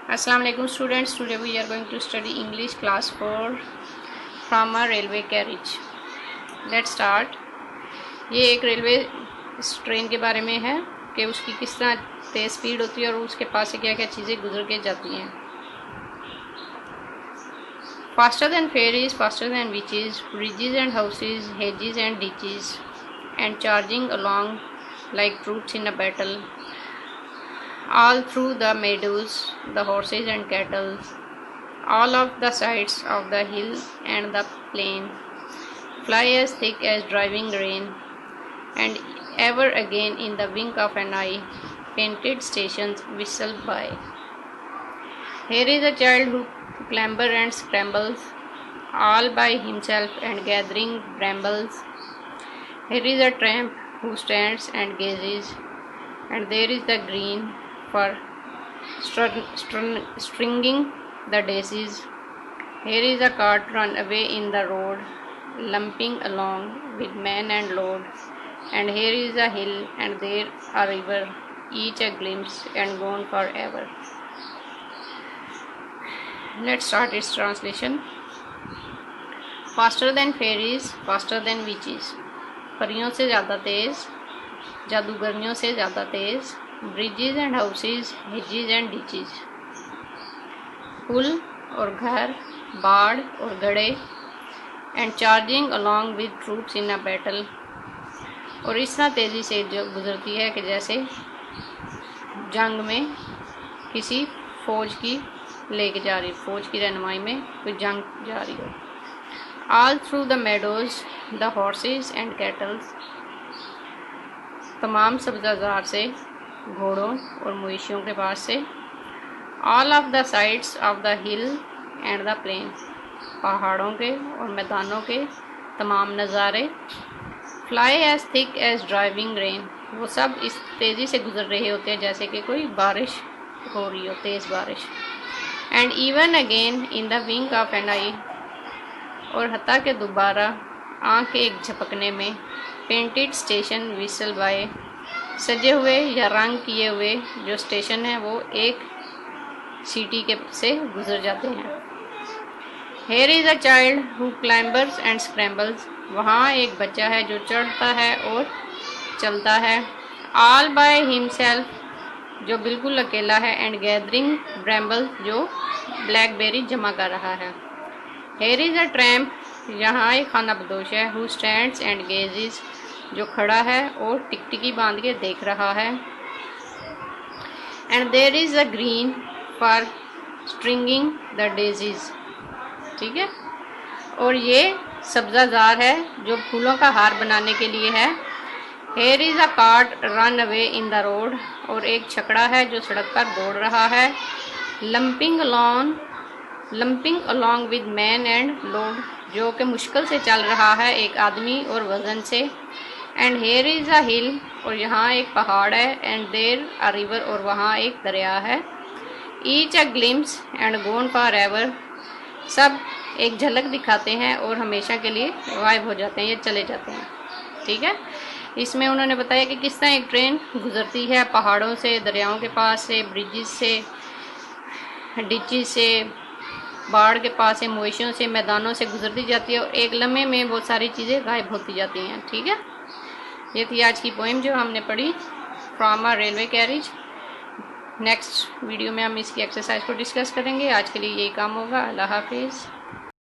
Assalamu alaikum students. Today we are going to study English class 4 from a railway carriage. Let's start. ये एक railway train के बारे में है कि उसकी किस तरह तेज़ स्पीड होती है और उसके पास से क्या क्या चीज़ें गुजर के जाती हैं. Faster than ferries, faster than witches, bridges and houses, hedges and ditches, and charging along like troops in a battle. All through the meadows, the horses and cattle, all of the sides of the hill and the plain, fly as thick as driving rain, and ever again in the wink of an eye, painted stations whistle by. Here is a child who clambers and scrambles, all by himself and gathering brambles. Here is a tramp who stands and gazes, and there is the green for stringing the daisies. Here is a cart run away in the road, lumping along with man and load. And here is a hill, and there a river, each a glimpse and gone forever. Let's start its translation. Faster than fairies, faster than witches. परियों से ज़्यादा तेज़, जादूगरनियों से ज़्यादा तेज़. Bridges and houses, hedges and ditches. पुल और घर, बाड़ और गड़े. And charging along with troops in a battle. और इस तरह तेज़ी से जो गुजरती है कि जैसे जंग में किसी फ़ौज की लेके जा रही, फ़ौज की रहनुमाई में कोई जंग जा रही हो. All through the meadows, the horses and cattles. तमाम सब्ज़ाज़ार से, घोड़ों और मवेशियों के पास से. All of the sides of the hill and the plain. पहाड़ों के और मैदानों के तमाम नज़ारे. Fly as thick as driving rain. वो सब इस तेज़ी से गुजर रहे होते हैं जैसे कि कोई बारिश हो रही हो, तेज़ बारिश. And even again in the wink of an eye. और हत्ता के दोबारा आँख के एक झपकने में. Painted station whistle by. सजे हुए या रंग किए हुए जो स्टेशन है वो एक सिटी के से गुजर जाते हैं. Here is a child who climbers and scrambles. वहाँ एक बच्चा है जो चढ़ता है और चलता है. ऑल बाय हिमसेल्फ, जो बिल्कुल अकेला है. एंड गैदरिंग ब्रैम्बल, जो ब्लैकबेरी जमा कर रहा है. हेयर इज़ अ ट्रैम्प, यहाँ एक खाना बदोश है. हु स्टैंड्स एंड गेजेस, जो खड़ा है और टिकटिकी बांध के देख रहा है. And there is a green for stringing the daisies. ठीक है. और ये सब्ज़ाजार है जो फूलों का हार बनाने के लिए है. Hair is a cart run away in the road. और एक छकड़ा है जो सड़क पर दौड़ रहा है. Lumping along with man and load, जो कि मुश्किल से चल रहा है एक आदमी और वज़न से. एंड हेयर इज़ अ हिल, और यहाँ एक पहाड़ है. एंड देर अ रिवर, और वहाँ एक दरिया है. Each a glimpse and gone forever. सब एक झलक दिखाते हैं और हमेशा के लिए गायब हो जाते हैं या चले जाते हैं. ठीक है. इसमें उन्होंने बताया कि किस तरह एक ट्रेन गुजरती है पहाड़ों से, दरियाओं के पास से, ब्रिजेस से, डिचेस से, बाढ़ के पास से, मवेशियों से, मैदानों से गुजरती जाती है. और एक लम्हे में बहुत सारी चीज़ें गायब होती जाती हैं. ठीक है. ये थी आज की पोएम जो हमने पढ़ी from a railway carriage. Next video में हम इसकी एक्सरसाइज को डिस्कस करेंगे. आज के लिए यही काम होगा. अल्लाह हाफिज़.